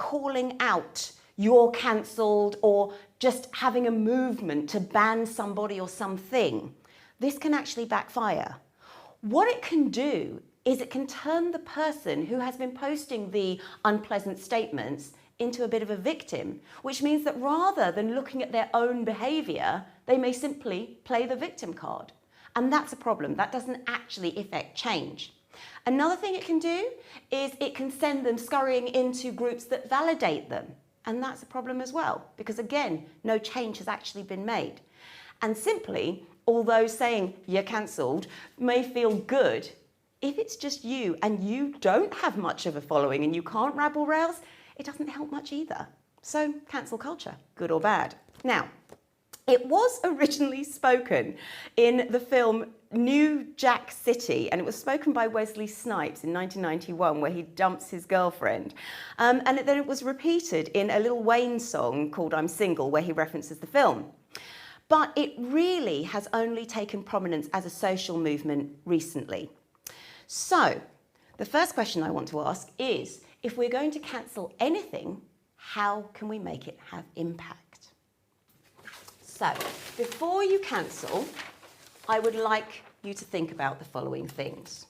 calling out you're cancelled or just having a movement to ban somebody or something, this can actually backfire. What it can do is it can turn the person who has been posting the unpleasant statements into a bit of a victim, which means that rather than looking at their own behaviour, they may simply play the victim card. And that's a problem. That doesn't actually effect change. Another thing it can do is it can send them scurrying into groups that validate them. And that's a problem as well, because again, no change has actually been made. And simply, although saying you're cancelled may feel good, if it's just you and you don't have much of a following and you can't rabble rouse, it doesn't help much either. So cancel culture, good or bad. Now, it was originally spoken in the film New Jack City, and it was spoken by Wesley Snipes in 1991, where he dumps his girlfriend. And then it was repeated in a Lil Wayne song called I'm Single, where he references the film. But it really has only taken prominence as a social movement recently. So the first question I want to ask is, if we're going to cancel anything, how can we make it have impact? So before you cancel, I would like you to think about the following things.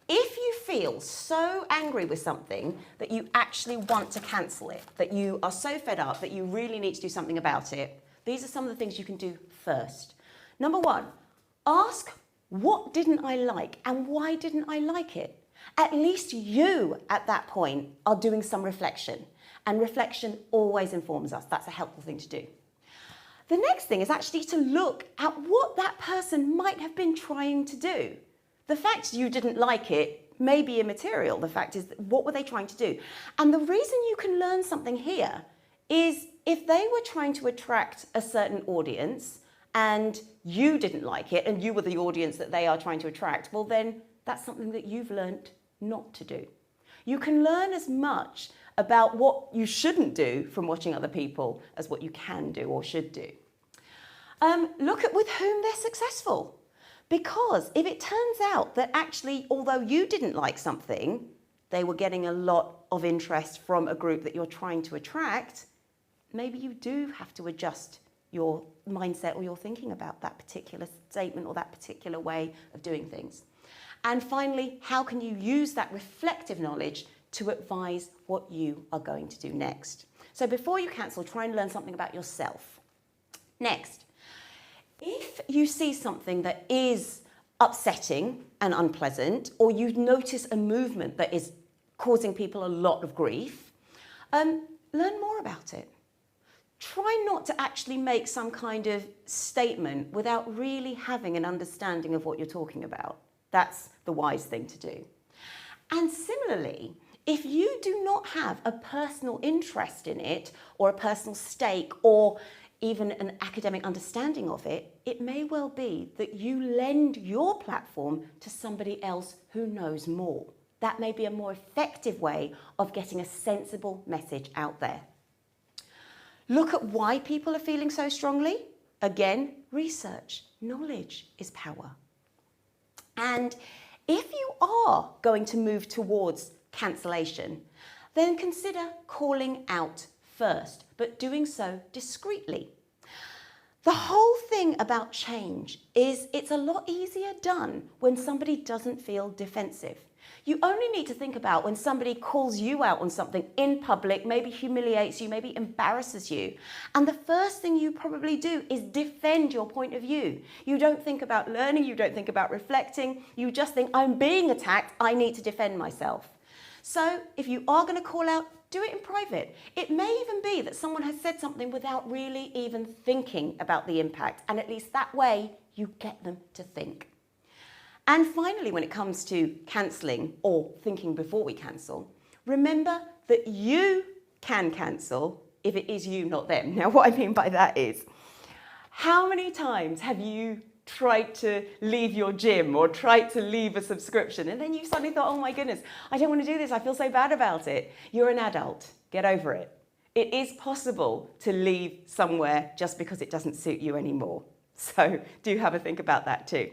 If you feel so angry with something that you actually want to cancel it, that you are so fed up that you really need to do something about it, these are some of the things you can do first. Number one, ask, what didn't I like and why didn't I like it? At least you, at that point, are doing some reflection. And reflection always informs us. That's a helpful thing to do. The next thing is actually to look at what that person might have been trying to do. The fact you didn't like it may be immaterial. The fact is, what were they trying to do? And the reason you can learn something here is if they were trying to attract a certain audience and you didn't like it and you were the audience that they are trying to attract, well then that's something that you've learned not to do. You can learn as much about what you shouldn't do from watching other people as what you can do or should do. Look at with whom they're successful. Because if it turns out that actually, although you didn't like something, they were getting a lot of interest from a group that you're trying to attract, maybe you do have to adjust your mindset or your thinking about that particular statement or that particular way of doing things. And finally, how can you use that reflective knowledge to advise what you are going to do next? So before you cancel, try and learn something about yourself. Next, if you see something that is upsetting and unpleasant, or you notice a movement that is causing people a lot of grief, learn more about it. Try not to actually make some kind of statement without really having an understanding of what you're talking about. That's the wise thing to do. And similarly, if you do not have a personal interest in it, or a personal stake, or even an academic understanding of it, it may well be that you lend your platform to somebody else who knows more. That may be a more effective way of getting a sensible message out there. Look at why people are feeling so strongly. Again, research. Knowledge is power. And if you are going to move towards cancellation, then consider calling out first, but doing so discreetly. The whole thing about change is it's a lot easier done when somebody doesn't feel defensive. You only need to think about when somebody calls you out on something in public, maybe humiliates you, maybe embarrasses you. And the first thing you probably do is defend your point of view. You don't think about learning, you don't think about reflecting, you just think, I'm being attacked, I need to defend myself. So if you are going to call out, do it in private. It may even be that someone has said something without really even thinking about the impact, and at least that way you get them to think. And finally, when it comes to cancelling or thinking before we cancel, remember that you can cancel if it is you, not them. Now, what I mean by that is, how many times have you tried to leave your gym or tried to leave a subscription and then you suddenly thought, oh my goodness, I don't want to do this, I feel so bad about it? You're an adult, get over it. It is possible to leave somewhere just because it doesn't suit you anymore. So do have a think about that too.